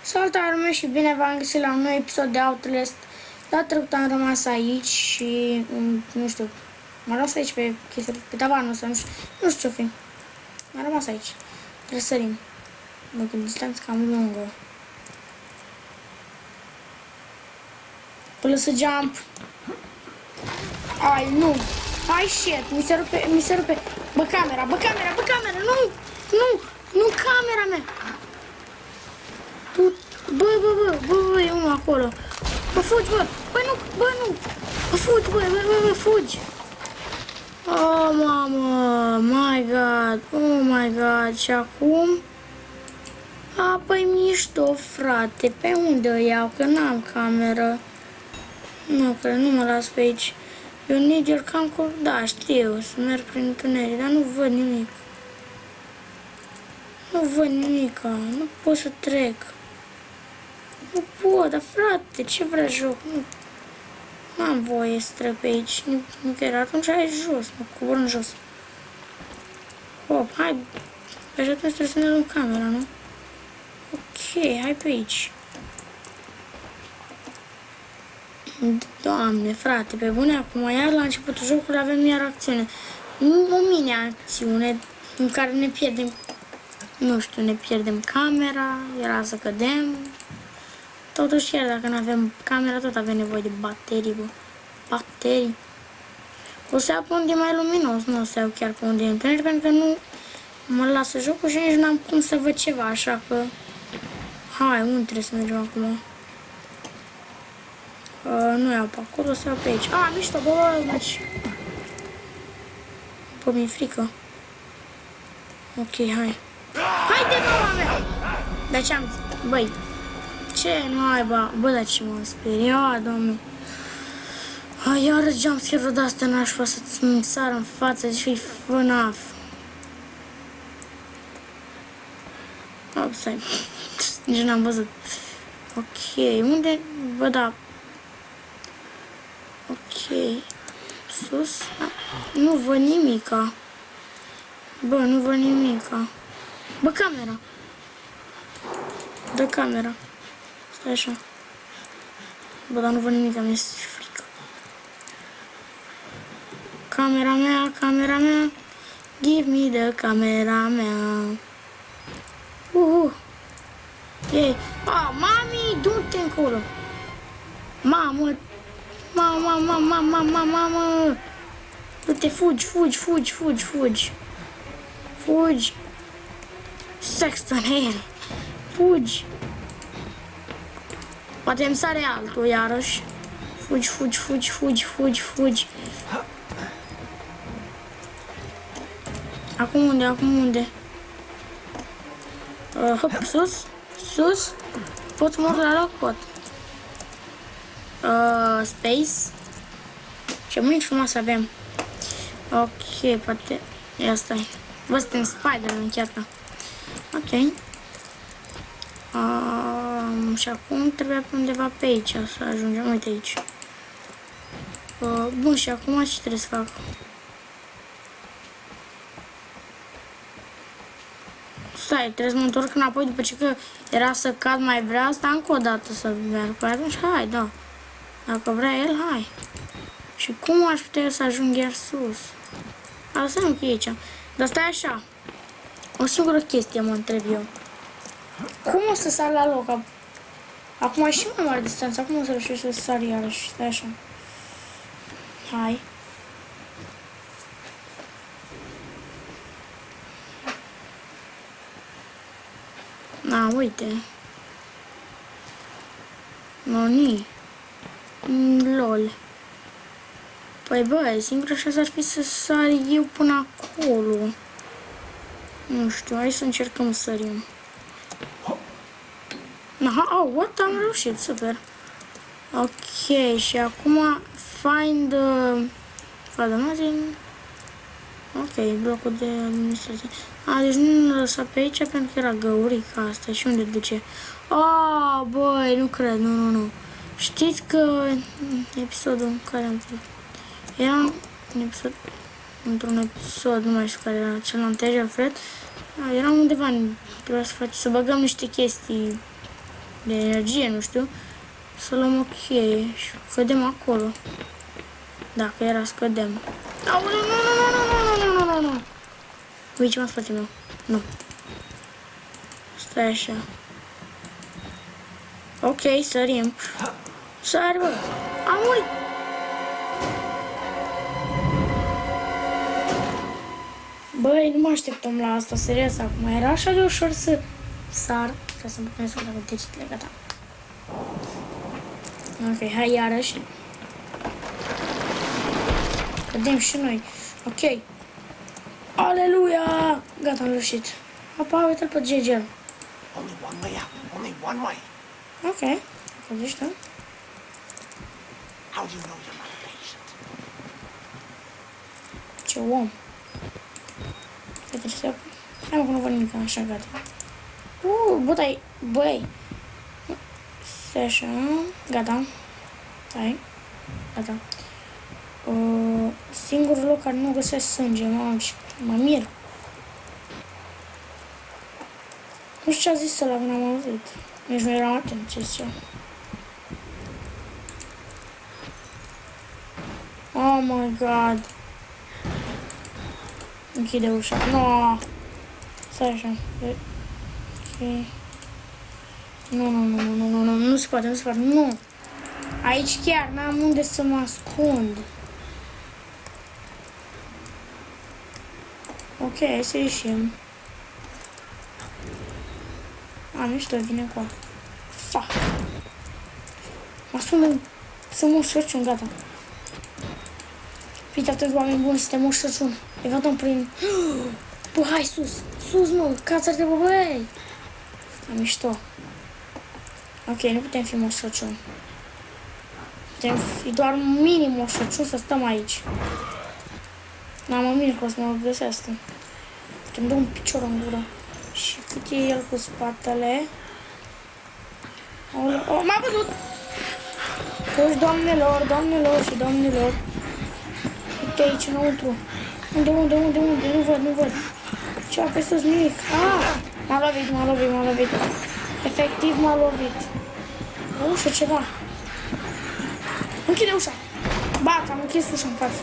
Salutare lume și bine v-am găsit la un nou episod de Outlast. Data trecută am rămas aici și, nu știu, m-am rămas aici pe chestia, pe tavanul ăsta, nu știu ce-o fi. M-am rămas aici. Trebuie să sărim. Dacă distanța cam lungă. Până să jump. Ai, nu. Ai, shit, mi se rupe. Bă, camera, nu camera mea. Bă, e unul acolo. Bă, fugi, bă. Bă, nu. Bă, fugi, bă, fugi. Oh, mamă, my god, și acum? A, păi mișto, frate, pe unde o iau, că n-am cameră. Nu, că nu mă las pe aici. Eu need your camcorder, da, știu, să merg prin întuneric, dar nu văd nimic. Nu pot să trec. Nu pot, dar frate, ce vrea joc? Nu am voie să trec pe aici, nicăieri, atunci hai jos, mă cobor în jos. Hop, hai, pe așa atunci trebuie să ne luăm camera, nu? Ok, hai pe aici. Doamne, frate, pe bune, acum iar la începutul jocului avem iar acțiune. O mini-acțiune în care ne pierdem, nu știu, ne pierdem camera, era să cădem. Totuși, chiar dacă nu avem camera, tot avem nevoie de baterii, bă. Baterii. O să iau pe unde e mai luminos, nu o să iau chiar pe unde e întuneric, pentru că nu mă lasă jocul și nici n-am cum să văd ceva, așa că... Hai, unde trebuie să mergem acum? Nu iau pe acolo, o să iau pe aici. A, mișto, bă, deci... Bă, mi-e frică. Ok, hai. Haide, mama mea! Dar ce-am zis? Băi, ce naiba? Bă, dar ce m-am speriat, doamne. Iară jumpscare-ul de-asta n-aș vrea să-ți sară în față și-i FNAF. Stai. Nici n-am văzut. Ok, unde? Bă, da. Ok. Sus? Nu văd nimica. Bă, nu văd nimica. Bă, camera. Dă camera. Stai așa. Bă, dar nu văd nimica, mi-e frică. Camera mea. Give me the camera mea. Ei. Mami, du-te încolo. Mamă. Mamă. Du-te, fugi. Sexton, hei. Fugi. Poate îmi sare altul, iarăși. Fugi. Acum unde? Hop, sus. Pot să mor la loc? Pot. Space. Ce mâini frumoase avem. Ok, poate... Ia stai. Bă, suntem Spider-Man, chiar că. Ok. Și acum trebuia pe undeva pe aici să ajungem. Uite aici. Bun, și acum ce trebuie să fac? Stai, trebuie să mă întorc înapoi după ce că era să cad mai vrea asta încă o dată să merg. Păi atunci hai, da. Dacă vrea el, hai. Și cum aș putea să ajung iar sus? Asta nu e aici. Dar stai așa. O singură chestie mă întreb eu. Cum o să sar la loc? Acum e și mai mare distanță. Acum o să reușesc să sar iarăși. Stai așa. Hai. Na, uite. Noni. Lol. Păi bă, singura șansă ar fi să sar eu până acolo. Nu știu, hai să încercăm să sărim. Aha, what? Am reușit, super. Ok, și acum find nothing. Ok, blocul de administrație. Deci nu l-a lăsat pe aici pentru că era găurica asta. Și unde duce? Băi, nu cred, nu. Știți că episodul în care am trecut era într-un episod, nu mai știu care era, cel anterior, Fred, era undeva, trebuia să băgăm niște chestii de energie, nu știu. Să luăm o cheie și cădem acolo. Dacă era să cădem. Aoleu, nu. Uite ce m-a spate meu. Nu. Stai așa. Ok, sărim. Sari, bă. Am murit. Băi, nu mă așteptam la asta, serios, acum era așa de ușor să sar. Trebuie să-mi punem să fac degetele, gata. Ok, hai iarăși. Cădem și noi. Ok. Aleluia! Gata, am reușit. Apa, uite-l pe Gegel. Only one way out. Only one way. Ok. Cădești, da? How do you know you're not a patient? Ce om. Trebuie să... Hai mă, că nu văd nimic, așa, gata. Băi. Stai așa, gata. Hai. Gata. Singurul loc care nu găsesc sânge, mă mir. Nu știu ce a zis ăla când am auzit. Nici nu eram atent ce zicea. Oh my god. Închide ușa. No. Stai așa. Ok. Nu se poate, nu. Aici chiar n-am unde să mă ascund. Ok, hai să ieșim. Mișto, vine cu a. Fuck. Mă ascund să mă șerciun, gata. Uite, atât oameni buni, suntem mă șerciun. Le vedem prin... Bă, hai sus. Sus, mă, cațăr-te, bă, băi. Mișto. Ok, nu putem fi Moș Crăciun. Putem fi doar minim Moș Crăciun să stăm aici. N-am mă mir că o să mă găsească. Putem da un picior în gură. Și cât e el cu spatele? Oh, m-a văzut! Deci, doamnelor și domnilor. Uite aici, înăuntru. Unde? Nu văd. Ceva pe sus, nimic. M-a lovit. Efectiv m-a lovit. O ușă, ceva. Închide ușa. Bac, am închis ușa în față.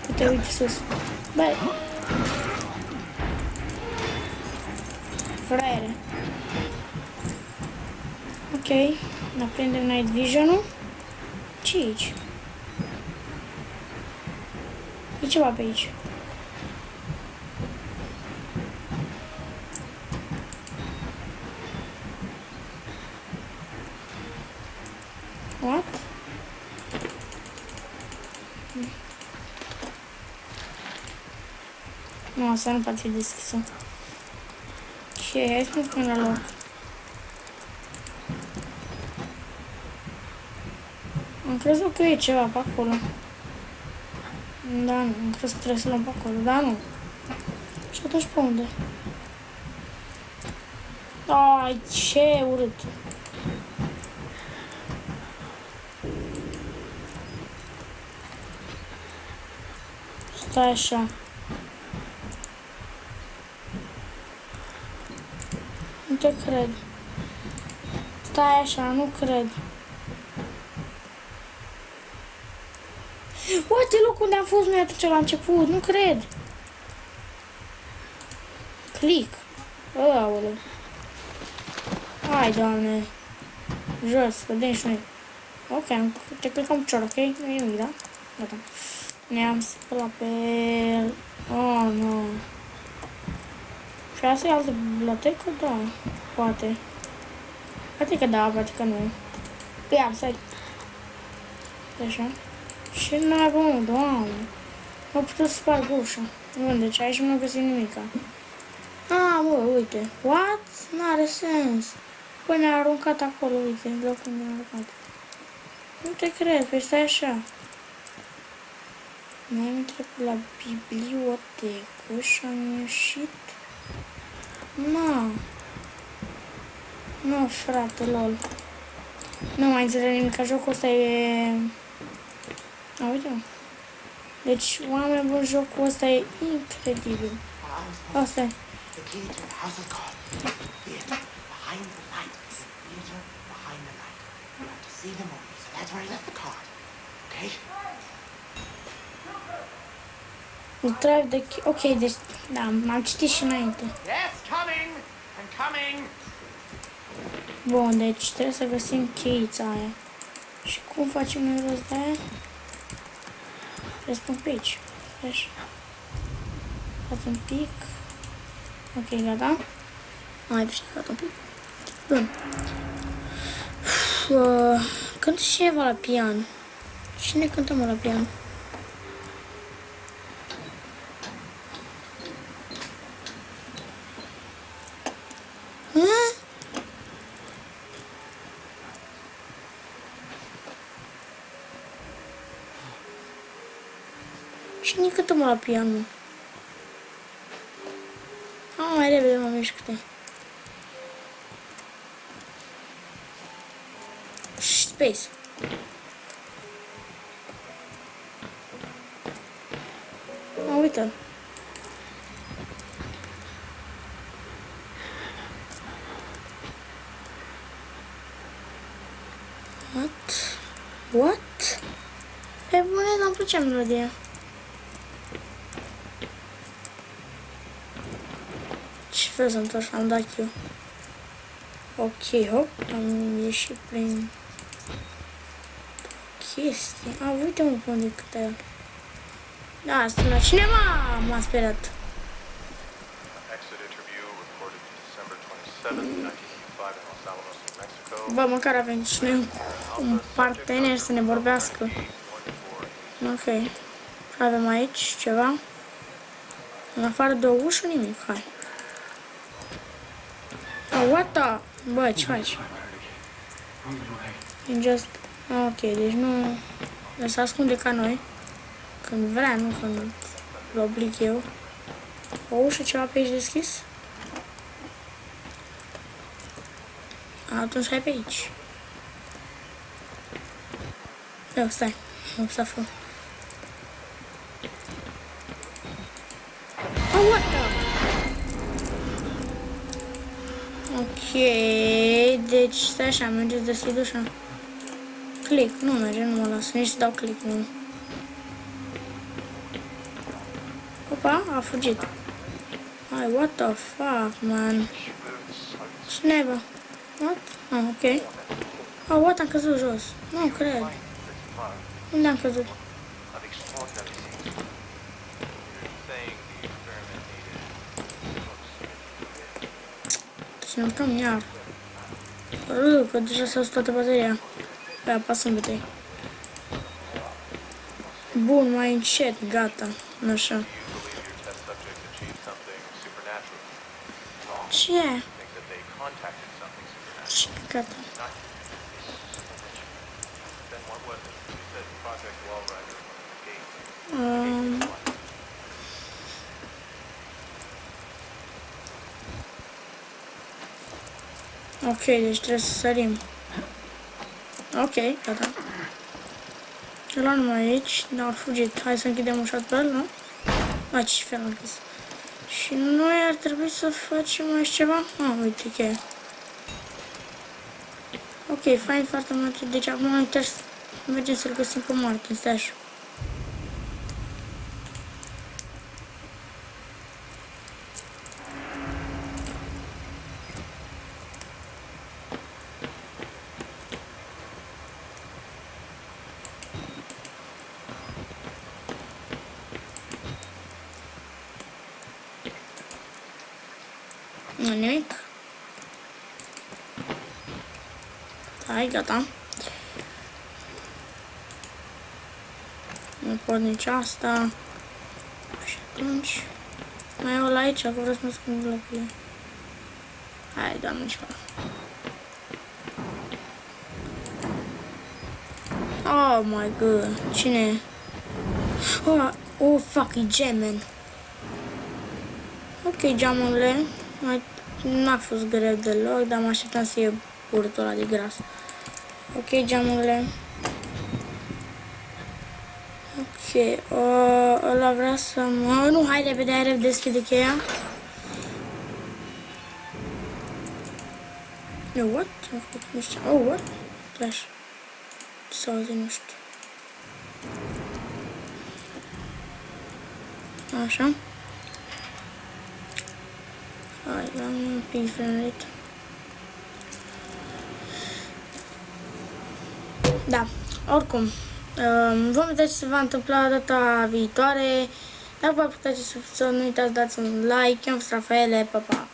Uite sus. Băi. Fraiere. Ok. Ne prindem Night Vision-ul. Ce e aici? E ceva pe aici. What? Nu, asta nu poate fi deschisă. Ok, hai să mă pun la loc. Am crezut că e ceva pe acolo. Da, nu, am crezut că trebuie să luăm pe acolo, dar nu. Și atunci pe unde? Ai, ce urât! Stai așa. Nu te cred. Stai așa, nu cred. Uite locul unde am fost noi atunci la început, nu cred. Click. Aoleu. Hai, Doamne. Jos, vedem și noi. Ok, te clicăm picior, ok? Nu e nimic, da? Gata. Ne-am spălat pe el. Oh, nu. Și asta e altă bibliotecă? Da. Poate. Poate că da, poate că nu. Ia, stai. Așa. Și nu avem, Doamne. Nu putut să sparg ușa. Bun, deci aici nu am găsit nimica. Bă, uite. What? N-are sens. Păi ne-a aruncat acolo, uite, în locul unde ne-a aruncat. Nu te cred, păi stai așa. Ne-am intrat la bibliotecă și am ieșit. Nu, frate, lol. Nu mai înțeleg nimic, că jocul ăsta e... Uite. Deci, oameni buni, jocul ăsta e incredibil. Asta e. theater behind the night. You have to see the movie, so that's where I left the card. Okay? Drive the... Ok, deci... Da, m-am citit și înainte. Yes, coming! I'm coming! Bun, deci trebuie să găsim cheița aia. Și cum facem noi rost de aia? Trebuie să pun pe aici. Așa. Fac un pic. Ok, gata. Am mai pișcat un pic. Bun. Cântă cineva la pian. Cine cântă mă la pian? Cine cântă mă la pian, mă? Mai repede mă mișcă-te. Space. Uite-l. What? Pe bune, n-am plăcea melodia. Ce fel să întorc? Am dat eu. Ok, hop, am ieșit prin chestii. Uite mă pe unde câte el. Da, asta la cineva m-a speriat. Exit interview recorded December 27, 1985 in Los Alamos, New Mexico. Bă, măcar avem și noi un partener să ne vorbească. Ok. Avem aici ceva. În afară de o ușă, nimic. Hai. Oh, what the... Bă, ce faci? Just... Ok, deci nu... Se ascunde ca noi. Când vrea, nu când îl oblig eu. O ușă, ceva pe aici deschis? Atunci hai pe aici. Eu, stai. Nu s-a făcut. Oh, what the... Ok, deci stai așa, mergeți deschid ușa. Click, nu merge, nu mă las, nici să dau click, nu. Opa, a fugit. Hai, what the fuck, man. Cine bă? What? Ah, ok. Oh, what, am căzut jos. Nu cred. Unde am căzut? Să ne urcăm iar. Că deja s-a dus toată bateria. Pe apasăm pe tăi. Bun, mai încet, gata. Așa. Ce e? Ce gata. Ok, deci trebuie să sărim. Ok, gata. Îl am numai aici, dar a fugit. Hai să închidem ușa pe el, nu? A, ce fel am închis. Și noi ar trebui să facem aici ceva? Ah, uite, cheia. Ok, fain foarte mult. Deci acum trebuie să mergem să-l găsim pe Martin, stai așa. Nu nimic. Hai, gata. Nu pot nici asta. Și atunci... Mai e ăla aici, că vreau să mă ascund locurile. Hai, doamne, ceva. Oh my god. Cine e? Oh, fuck, e Gemen. Ok, geamurile. N-a fost greu deloc, dar mă așteptam să fie urtul ăla de gras. Ok, geamurile. Ok, ăla vrea să mă... Nu, hai repede, deschide cheia. What? Am făcut, nu știu. Oh, what? Flash. Sau zi, nu știu. Așa. Hai, am un pic frame rate. Da, oricum. Vom vedea ce se va întâmpla data viitoare. Dacă vă plăcea, să nu uitați, dați un like. Eu am fost Rafaele, pa, pa!